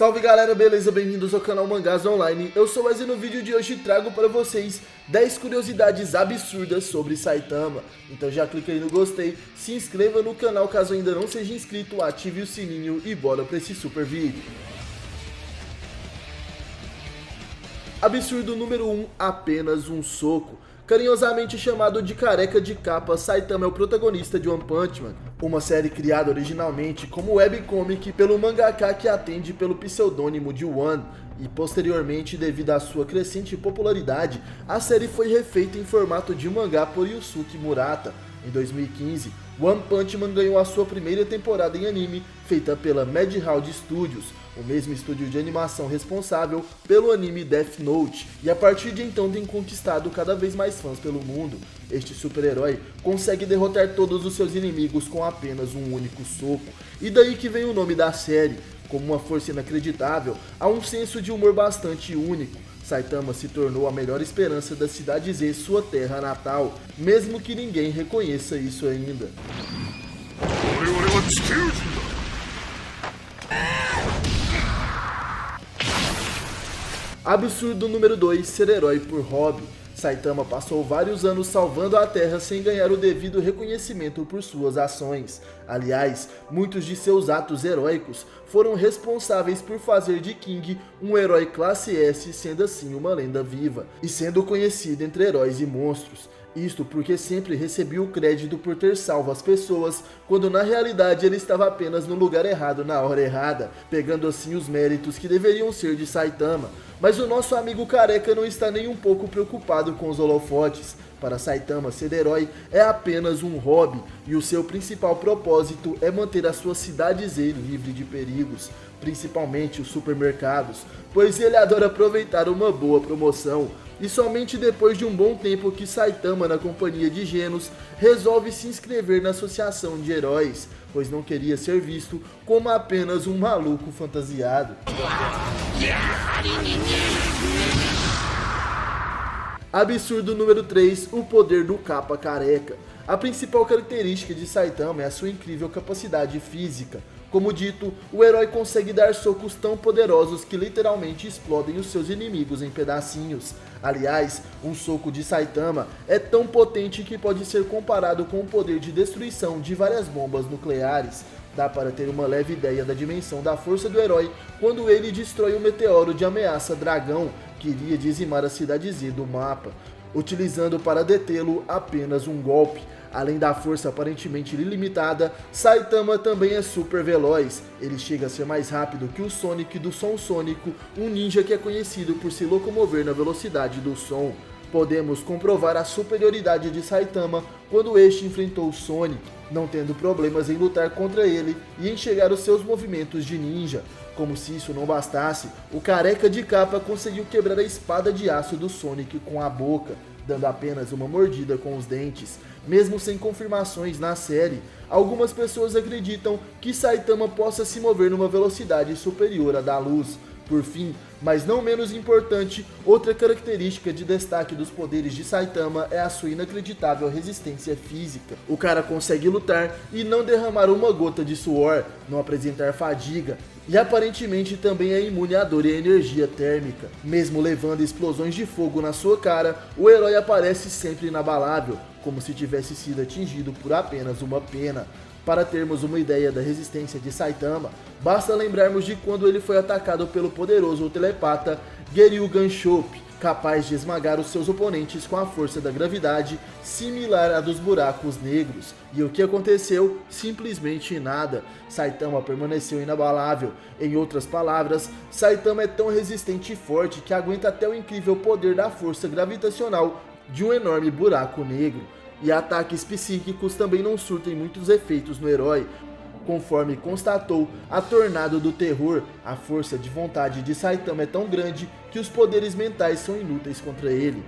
Salve galera, beleza? Bem-vindos ao canal Mangás Online. Eu sou o Wesley e no vídeo de hoje trago para vocês 10 curiosidades absurdas sobre Saitama. Então já clica aí no gostei, se inscreva no canal caso ainda não seja inscrito, ative o sininho e bora para esse super vídeo. Absurdo número 1, apenas um soco. Carinhosamente chamado de Careca de Capa, Saitama é o protagonista de One Punch Man, uma série criada originalmente como webcomic pelo mangaka que atende pelo pseudônimo de One, e posteriormente, devido à sua crescente popularidade, a série foi refeita em formato de mangá por Yusuke Murata. Em 2015, One Punch Man ganhou a sua primeira temporada em anime, feita pela Madhouse Studios, o mesmo estúdio de animação responsável pelo anime Death Note, e a partir de então tem conquistado cada vez mais fãs pelo mundo. Este super-herói consegue derrotar todos os seus inimigos com apenas um único soco, e daí que vem o nome da série. Como uma força inacreditável, há um senso de humor bastante único. Saitama se tornou a melhor esperança da Cidade Z, sua terra natal, mesmo que ninguém reconheça isso ainda. Absurdo número 2, ser herói por hobby. Saitama passou vários anos salvando a Terra sem ganhar o devido reconhecimento por suas ações. Aliás, muitos de seus atos heróicos foram responsáveis por fazer de King um herói classe S, sendo assim uma lenda viva, e sendo conhecido entre heróis e monstros. Isto porque sempre recebia o crédito por ter salvo as pessoas, quando na realidade ele estava apenas no lugar errado na hora errada, pegando assim os méritos que deveriam ser de Saitama. Mas o nosso amigo careca não está nem um pouco preocupado com os holofotes. Para Saitama, ser herói é apenas um hobby, e o seu principal propósito é manter a sua cidade Z livre de perigos, principalmente os supermercados, pois ele adora aproveitar uma boa promoção. E somente depois de um bom tempo que Saitama, na companhia de Genos, resolve se inscrever na associação de heróis, pois não queria ser visto como apenas um maluco fantasiado. Absurdo número 3, o poder do capa careca. A principal característica de Saitama é a sua incrível capacidade física. Como dito, o herói consegue dar socos tão poderosos que literalmente explodem os seus inimigos em pedacinhos. Aliás, um soco de Saitama é tão potente que pode ser comparado com o poder de destruição de várias bombas nucleares. Dá para ter uma leve ideia da dimensão da força do herói quando ele destrói o meteoro de ameaça Dragão, que iria dizimar a Cidade Z do mapa, utilizando para detê-lo apenas um golpe. Além da força aparentemente ilimitada, Saitama também é super veloz. Ele chega a ser mais rápido que o Sonic do Som Sônico, um ninja que é conhecido por se locomover na velocidade do som. Podemos comprovar a superioridade de Saitama quando este enfrentou o Sonic, não tendo problemas em lutar contra ele e em chegar os seus movimentos de ninja. Como se isso não bastasse, o Careca de Capa conseguiu quebrar a espada de aço do Sonic com a boca, dando apenas uma mordida com os dentes. Mesmo sem confirmações na série, algumas pessoas acreditam que Saitama possa se mover numa velocidade superior à da luz. Por fim, mas não menos importante, outra característica de destaque dos poderes de Saitama é a sua inacreditável resistência física. O cara consegue lutar e não derramar uma gota de suor, não apresentar fadiga, e aparentemente também é imune à dor e à energia térmica. Mesmo levando explosões de fogo na sua cara, o herói aparece sempre inabalável, como se tivesse sido atingido por apenas uma pena. Para termos uma ideia da resistência de Saitama, basta lembrarmos de quando ele foi atacado pelo poderoso telepata Geryugan Chop, capaz de esmagar os seus oponentes com a força da gravidade, similar à dos buracos negros. E o que aconteceu? Simplesmente nada. Saitama permaneceu inabalável. Em outras palavras, Saitama é tão resistente e forte que aguenta até o incrível poder da força gravitacional de um enorme buraco negro. E ataques psíquicos também não surtem muitos efeitos no herói. Conforme constatou a Tornado do Terror, a força de vontade de Saitama é tão grande que os poderes mentais são inúteis contra ele.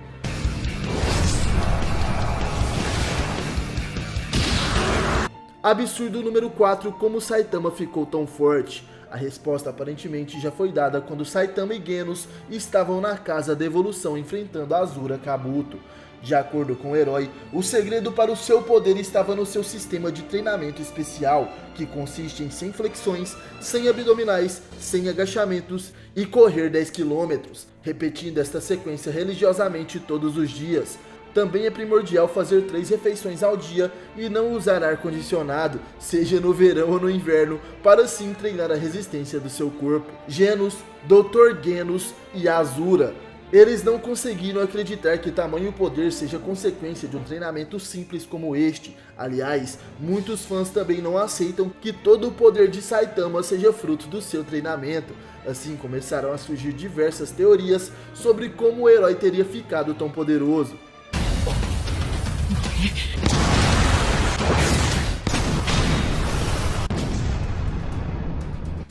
Absurdo número 4, como Saitama ficou tão forte? A resposta aparentemente já foi dada quando Saitama e Genos estavam na Casa da Evolução enfrentando Asura Kabuto. De acordo com o herói, o segredo para o seu poder estava no seu sistema de treinamento especial, que consiste em 100 flexões, 100 abdominais, 100 agachamentos e correr 10 km, repetindo esta sequência religiosamente todos os dias. Também é primordial fazer 3 refeições ao dia e não usar ar-condicionado, seja no verão ou no inverno, para assim treinar a resistência do seu corpo. Genos, Dr. Genos e Azura. Eles não conseguiram acreditar que tamanho poder seja consequência de um treinamento simples como este. Aliás, muitos fãs também não aceitam que todo o poder de Saitama seja fruto do seu treinamento. Assim começaram a surgir diversas teorias sobre como o herói teria ficado tão poderoso.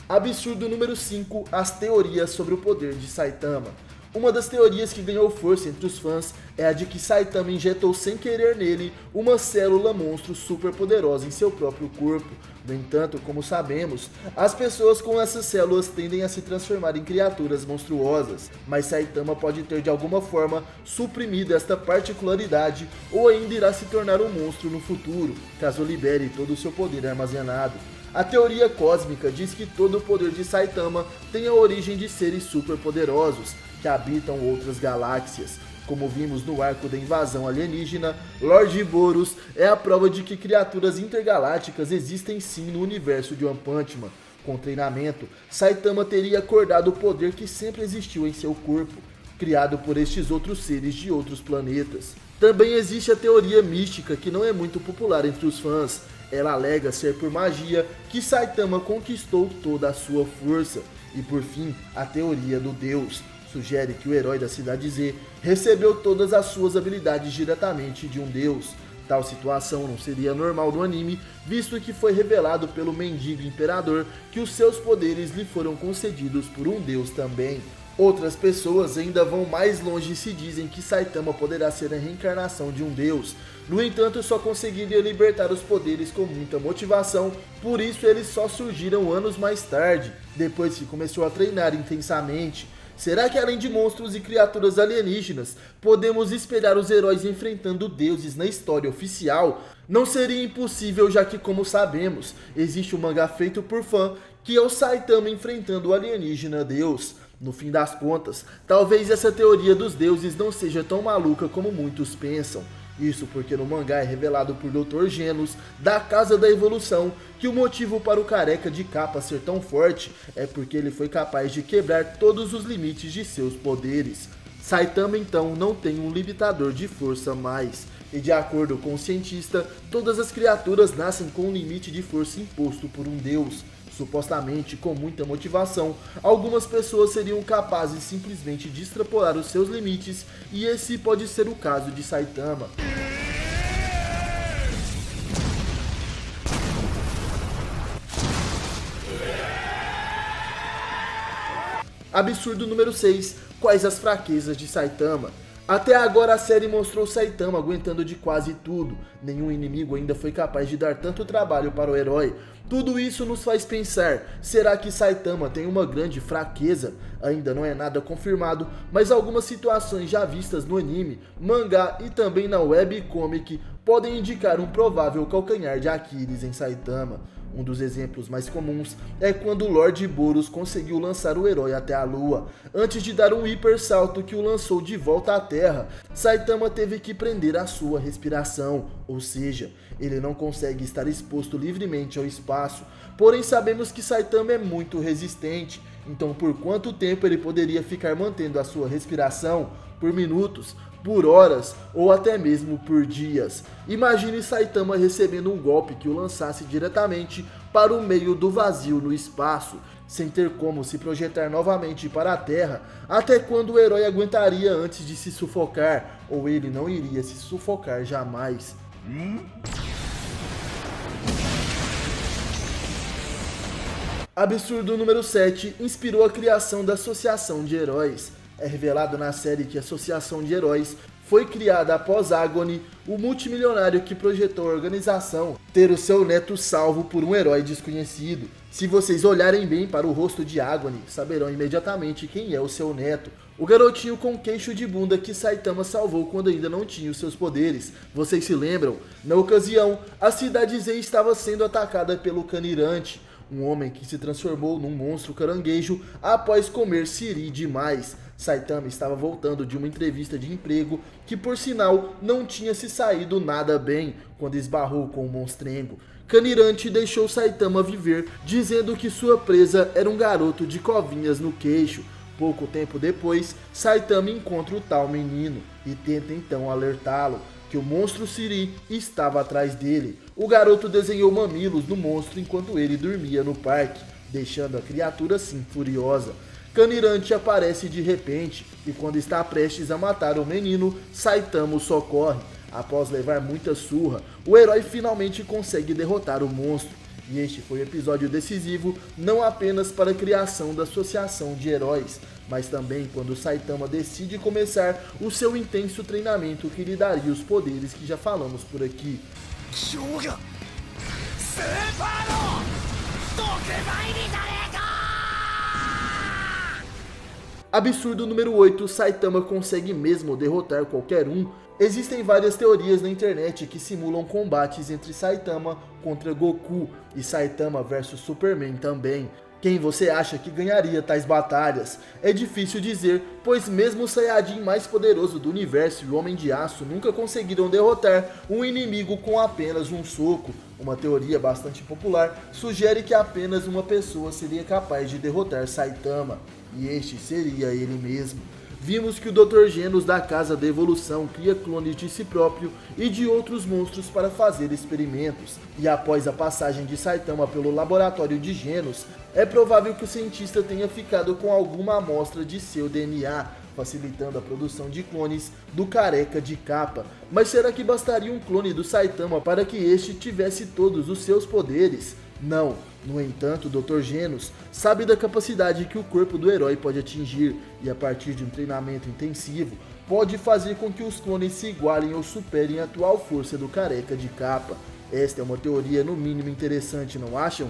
Absurdo número 5, as teorias sobre o poder de Saitama. Uma das teorias que ganhou força entre os fãs é a de que Saitama injetou sem querer nele uma célula monstro super poderosa em seu próprio corpo. No entanto, como sabemos, as pessoas com essas células tendem a se transformar em criaturas monstruosas, mas Saitama pode ter de alguma forma suprimido esta particularidade ou ainda irá se tornar um monstro no futuro, caso libere todo o seu poder armazenado. A teoria cósmica diz que todo o poder de Saitama tem a origem de seres super poderosos, que habitam outras galáxias. Como vimos no arco da invasão alienígena, Lord Boros é a prova de que criaturas intergalácticas existem sim no universo de One Punch Man. Com treinamento, Saitama teria acordado o poder que sempre existiu em seu corpo, criado por estes outros seres de outros planetas. Também existe a teoria mística que não é muito popular entre os fãs. Ela alega ser por magia que Saitama conquistou toda a sua força. E por fim, a teoria do Deus sugere que o herói da Cidade Z recebeu todas as suas habilidades diretamente de um deus. Tal situação não seria normal no anime, visto que foi revelado pelo mendigo imperador que os seus poderes lhe foram concedidos por um deus também. Outras pessoas ainda vão mais longe e se dizem que Saitama poderá ser a reencarnação de um deus. No entanto, só conseguiria libertar os poderes com muita motivação, por isso eles só surgiram anos mais tarde, depois que começou a treinar intensamente. Será que além de monstros e criaturas alienígenas, podemos esperar os heróis enfrentando deuses na história oficial? Não seria impossível, já que, como sabemos, existe um mangá feito por fã que é o Saitama enfrentando o alienígena Deus. No fim das contas, talvez essa teoria dos deuses não seja tão maluca como muitos pensam. Isso porque no mangá é revelado por Dr. Genos, da Casa da Evolução, que o motivo para o careca de capa ser tão forte é porque ele foi capaz de quebrar todos os limites de seus poderes. Saitama então não tem um limitador de força mais, e de acordo com o cientista, todas as criaturas nascem com um limite de força imposto por um deus. Supostamente, com muita motivação, algumas pessoas seriam capazes simplesmente de extrapolar os seus limites, e esse pode ser o caso de Saitama. Absurdo número 6. Quais as fraquezas de Saitama? Até agora a série mostrou Saitama aguentando de quase tudo. Nenhum inimigo ainda foi capaz de dar tanto trabalho para o herói. Tudo isso nos faz pensar, será que Saitama tem uma grande fraqueza? Ainda não é nada confirmado, mas algumas situações já vistas no anime, mangá e também na webcomic podem indicar um provável calcanhar de Aquiles em Saitama. Um dos exemplos mais comuns é quando Lord Boros conseguiu lançar o herói até a lua. Antes de dar um hiper salto que o lançou de volta à terra, Saitama teve que prender a sua respiração, ou seja, ele não consegue estar exposto livremente ao espaço. Porém sabemos que Saitama é muito resistente, então por quanto tempo ele poderia ficar mantendo a sua respiração? Por minutos, por horas ou até mesmo por dias. Imagine Saitama recebendo um golpe que o lançasse diretamente para o meio do vazio no espaço, sem ter como se projetar novamente para a Terra. Até quando o herói aguentaria antes de se sufocar? Ou ele não iria se sufocar jamais? Absurdo número 7 inspirou a criação da Associação de Heróis. É revelado na série que a Associação de Heróis foi criada após Agony, o multimilionário que projetou a organização, ter o seu neto salvo por um herói desconhecido. Se vocês olharem bem para o rosto de Agony, saberão imediatamente quem é o seu neto. O garotinho com queixo de bunda que Saitama salvou quando ainda não tinha os seus poderes. Vocês se lembram? Na ocasião, a cidade Zen estava sendo atacada pelo Kanirante, um homem que se transformou num monstro caranguejo após comer siri demais. Saitama estava voltando de uma entrevista de emprego que, por sinal, não tinha se saído nada bem quando esbarrou com o monstrengo. Kanirante deixou Saitama viver, dizendo que sua presa era um garoto de covinhas no queixo. Pouco tempo depois, Saitama encontra o tal menino e tenta então alertá-lo que o monstro Siri estava atrás dele. O garoto desenhou mamilos no monstro enquanto ele dormia no parque, deixando a criatura assim furiosa. Kanirante aparece de repente e quando está prestes a matar o menino, Saitama o socorre. Após levar muita surra, o herói finalmente consegue derrotar o monstro. E este foi um episódio decisivo não apenas para a criação da Associação de Heróis, mas também quando Saitama decide começar o seu intenso treinamento que lhe daria os poderes que já falamos por aqui. Absurdo número 8, Saitama consegue mesmo derrotar qualquer um. Existem várias teorias na internet que simulam combates entre Saitama contra Goku e Saitama versus Superman também. Quem você acha que ganharia tais batalhas? É difícil dizer, pois mesmo o Saiyajin mais poderoso do universo e o Homem de Aço nunca conseguiram derrotar um inimigo com apenas um soco. Uma teoria bastante popular sugere que apenas uma pessoa seria capaz de derrotar Saitama, e este seria ele mesmo. Vimos que o Dr. Genos da Casa da Evolução cria clones de si próprio e de outros monstros para fazer experimentos. E após a passagem de Saitama pelo laboratório de Genos, é provável que o cientista tenha ficado com alguma amostra de seu DNA, facilitando a produção de clones do Careca de Capa. Mas será que bastaria um clone do Saitama para que este tivesse todos os seus poderes? Não. No entanto, o Dr. Genos sabe da capacidade que o corpo do herói pode atingir e, a partir de um treinamento intensivo, pode fazer com que os clones se igualem ou superem a atual força do Careca de Capa. Esta é uma teoria no mínimo interessante, não acham?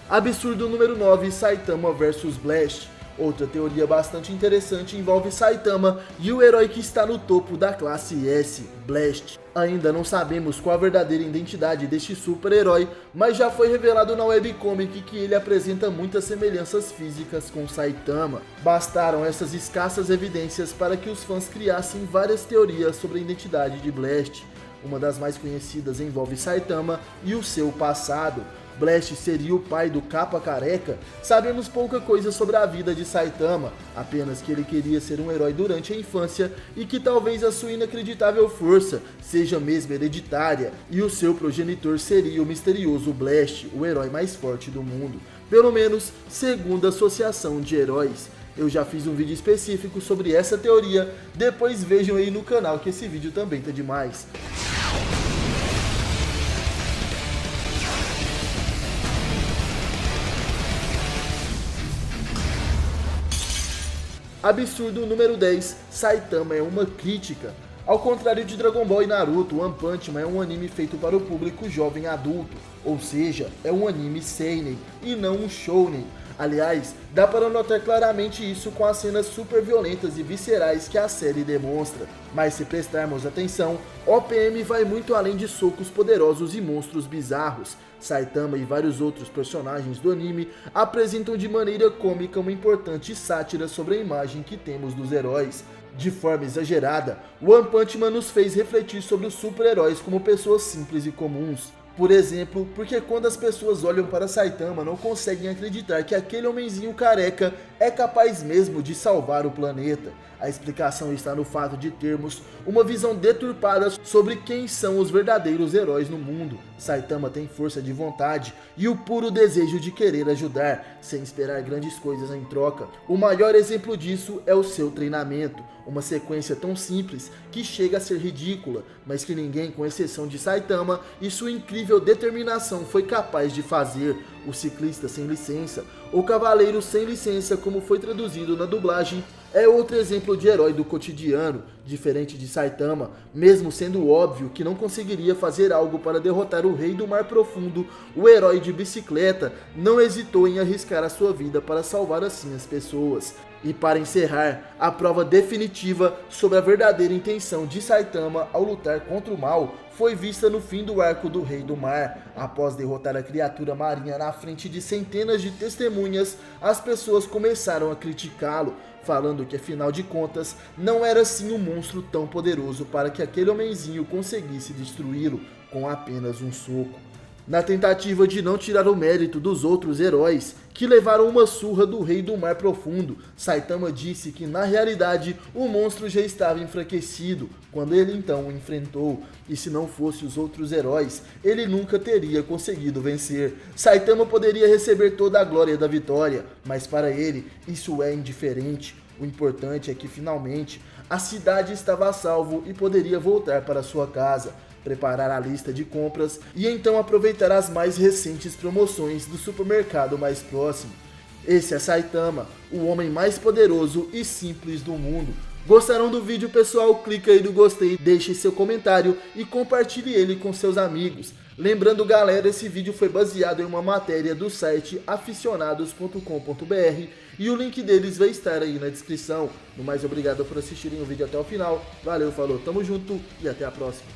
Absurdo número 9, Saitama vs Blast. Outra teoria bastante interessante envolve Saitama e o herói que está no topo da classe S, Blast. Ainda não sabemos qual a verdadeira identidade deste super-herói, mas já foi revelado na webcomic que ele apresenta muitas semelhanças físicas com Saitama. Bastaram essas escassas evidências para que os fãs criassem várias teorias sobre a identidade de Blast. Uma das mais conhecidas envolve Saitama e o seu passado. Blast seria o pai do Capa Careca? Sabemos pouca coisa sobre a vida de Saitama, apenas que ele queria ser um herói durante a infância e que talvez a sua inacreditável força seja mesmo hereditária, e o seu progenitor seria o misterioso Blast, o herói mais forte do mundo, pelo menos segundo a Associação de Heróis. Eu já fiz um vídeo específico sobre essa teoria, depois vejam aí no canal que esse vídeo também tá demais. Absurdo número 10, Saitama é uma crítica. Ao contrário de Dragon Ball e Naruto, One Punch Man é um anime feito para o público jovem adulto, ou seja, é um anime seinen e não um shounen. Aliás, dá para notar claramente isso com as cenas super violentas e viscerais que a série demonstra. Mas se prestarmos atenção, OPM vai muito além de socos poderosos e monstros bizarros. Saitama e vários outros personagens do anime apresentam de maneira cômica uma importante sátira sobre a imagem que temos dos heróis. De forma exagerada, One Punch Man nos fez refletir sobre os super-heróis como pessoas simples e comuns. Por exemplo, porque quando as pessoas olham para Saitama não conseguem acreditar que aquele homenzinho careca é capaz mesmo de salvar o planeta. A explicação está no fato de termos uma visão deturpada sobre quem são os verdadeiros heróis no mundo. Saitama tem força de vontade e o puro desejo de querer ajudar, sem esperar grandes coisas em troca. O maior exemplo disso é o seu treinamento, uma sequência tão simples que chega a ser ridícula, mas que ninguém, com exceção de Saitama e sua incrível determinação, foi capaz de fazer. O ciclista sem licença, ou cavaleiro sem licença, como foi traduzido na dublagem é outro exemplo de herói do cotidiano. Diferente de Saitama, mesmo sendo óbvio que não conseguiria fazer algo para derrotar o Rei do Mar Profundo, o herói de bicicleta não hesitou em arriscar a sua vida para salvar assim as pessoas. E para encerrar, a prova definitiva sobre a verdadeira intenção de Saitama ao lutar contra o mal foi vista no fim do arco do Rei do Mar. Após derrotar a criatura marinha na frente de centenas de testemunhas, as pessoas começaram a criticá-lo, falando que afinal de contas não era assim um monstro tão poderoso para que aquele homenzinho conseguisse destruí-lo com apenas um soco. Na tentativa de não tirar o mérito dos outros heróis, que levaram uma surra do Rei do Mar Profundo, Saitama disse que na realidade o monstro já estava enfraquecido quando ele então o enfrentou, e se não fosse os outros heróis, ele nunca teria conseguido vencer. Saitama poderia receber toda a glória da vitória, mas para ele isso é indiferente. O importante é que finalmente a cidade estava a salvo e poderia voltar para sua casa, preparar a lista de compras e então aproveitar as mais recentes promoções do supermercado mais próximo. Esse é Saitama, o homem mais poderoso e simples do mundo. Gostaram do vídeo, pessoal? Clica aí no gostei, deixe seu comentário e compartilhe ele com seus amigos. Lembrando, galera, esse vídeo foi baseado em uma matéria do site aficionados.com.br e o link deles vai estar aí na descrição. No mais, obrigado por assistirem o vídeo até o final. Valeu, falou, tamo junto e até a próxima.